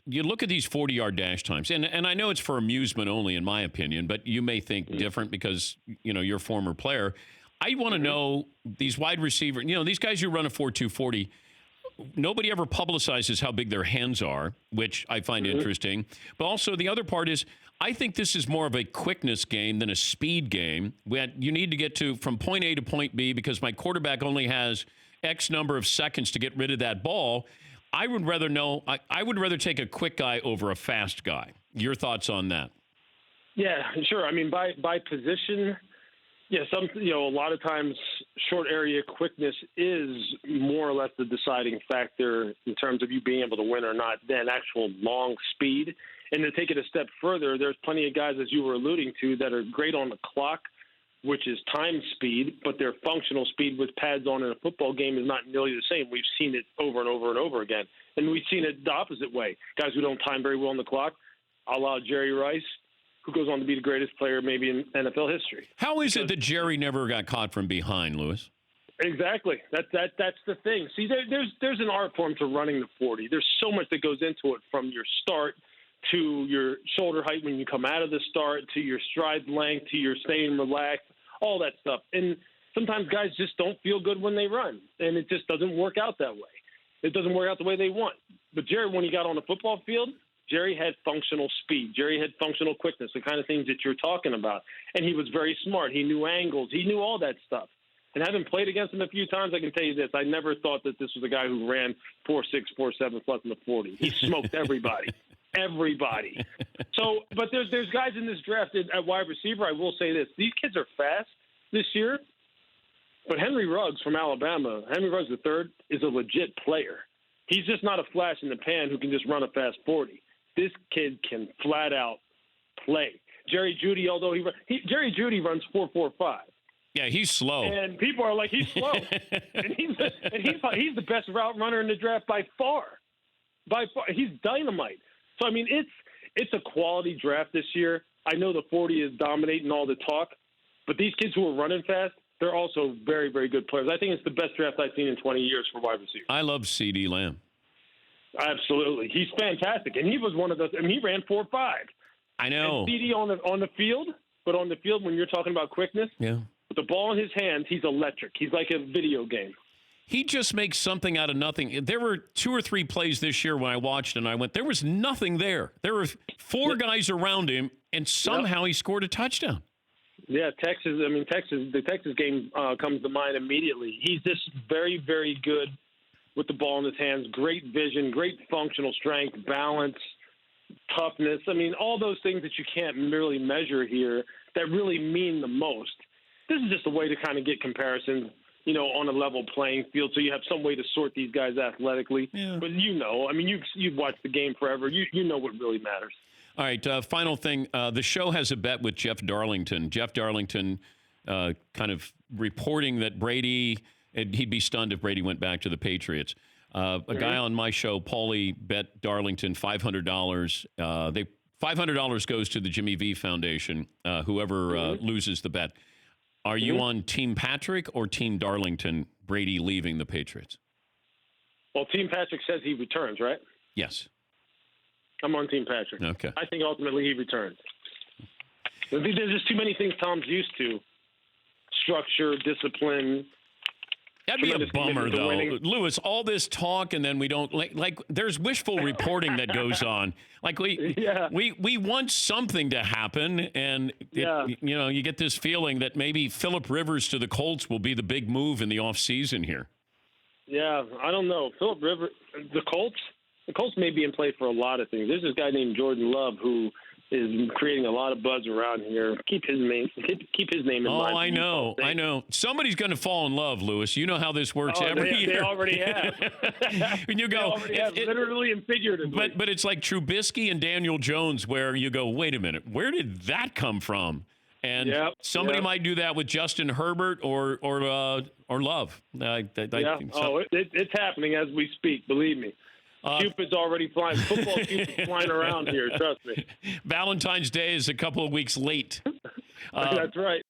you look at these 40-yard dash times, and I know it's for amusement only, in my opinion, but you may think different because, you're a former player. I want to know these wide receiver, these guys who run a 4.240, nobody ever publicizes how big their hands are, which I find interesting. But also the other part is I think this is more of a quickness game than a speed game. You need to get from point A to point B because my quarterback only has X number of seconds to get rid of that ball. I would rather take a quick guy over a fast guy. Your thoughts on that? Yeah, sure. I mean, by position, a lot of times short area quickness is more or less the deciding factor in terms of you being able to win or not than actual long speed. And to take it a step further, there's plenty of guys, as you were alluding to, that are great on the clock, which is time speed, but their functional speed with pads on in a football game is not nearly the same. We've seen it over and over and over again. And we've seen it the opposite way. Guys who don't time very well on the clock, a la Jerry Rice, who goes on to be the greatest player maybe in NFL history. How is it that Jerry never got caught from behind, Lewis? Exactly. That's the thing. See, there's an art form to running the 40. There's so much that goes into it, from your start to your shoulder height when you come out of the start, to your stride length, to your staying relaxed, all that stuff. And sometimes guys just don't feel good when they run, and it just doesn't work out that way. It doesn't work out the way they want. But Jerry, when he got on the football field, Jerry had functional speed. Jerry had functional quickness, the kind of things that you're talking about. And he was very smart. He knew angles. He knew all that stuff. And having played against him a few times, I can tell you this. I never thought that this was a guy who ran 4.6, 4.7 plus in the 40. He smoked everybody. Everybody. So, but there's guys in this draft at wide receiver. I will say this. These kids are fast this year. But Henry Ruggs from Alabama, Henry Ruggs III, is a legit player. He's just not a flash in the pan who can just run a fast 40. This kid can flat out play. Jerry Jeudy, although Jerry Jeudy runs 4.45. Yeah, he's slow. And people are like, he's slow. and he's the best route runner in the draft by far. By far. He's dynamite. So, I mean, it's a quality draft this year. I know the 40 is dominating all the talk, but these kids who are running fast, they're also very, very good players. I think it's the best draft I've seen in 20 years for wide receivers. I love C.D. Lamb. Absolutely. He's fantastic. And he was one of those. I mean, he ran 4.5. I know. And C.D. on the field, but on the field when you're talking about quickness, yeah, with the ball in his hands, he's electric. He's like a video game. He just makes something out of nothing. There were 2 or 3 plays this year when I watched and I went, there was nothing there. There were 4 guys around him, and somehow he scored a touchdown. Yeah, the Texas game comes to mind immediately. He's just very, very good with the ball in his hands. Great vision, great functional strength, balance, toughness. I mean, all those things that you can't really measure here that really mean the most. This is just a way to kind of get comparisons, on a level playing field, so you have some way to sort these guys athletically. Yeah. But you've watched the game forever. You know what really matters. All right, final thing. The show has a bet with Jeff Darlington. Jeff Darlington kind of reporting that Brady, he'd be stunned if Brady went back to the Patriots. A guy on my show, Paulie, bet Darlington $500. $500 goes to the Jimmy V Foundation, whoever loses the bet. Are you on Team Patrick or Team Darlington, Brady leaving the Patriots? Well, Team Patrick says he returns, right? Yes. I'm on Team Patrick. Okay. I think ultimately he returns. There's just too many things Tom's used to. Structure, discipline. That'd be a bummer, though. Lewis, all this talk, and then we don't, like there's wishful reporting that goes on. Like, we want something to happen, and, you get this feeling that maybe Phillip Rivers to the Colts will be the big move in the offseason here. Yeah, I don't know. Phillip Rivers, the Colts may be in play for a lot of things. There's this guy named Jordan Love who is creating a lot of buzz around here. Keep his name in mind. Oh, I know. Somebody's going to fall in love, Lewis. You know how this works every year. They already have. And you go, literally and figuratively. But it's like Trubisky and Daniel Jones, where you go, wait a minute, where did that come from? And somebody might do that with Justin Herbert or Love. It's happening as we speak. Believe me. Cupid's already flying. Football Cupid's flying around here. Trust me. Valentine's Day is a couple of weeks late. That's right.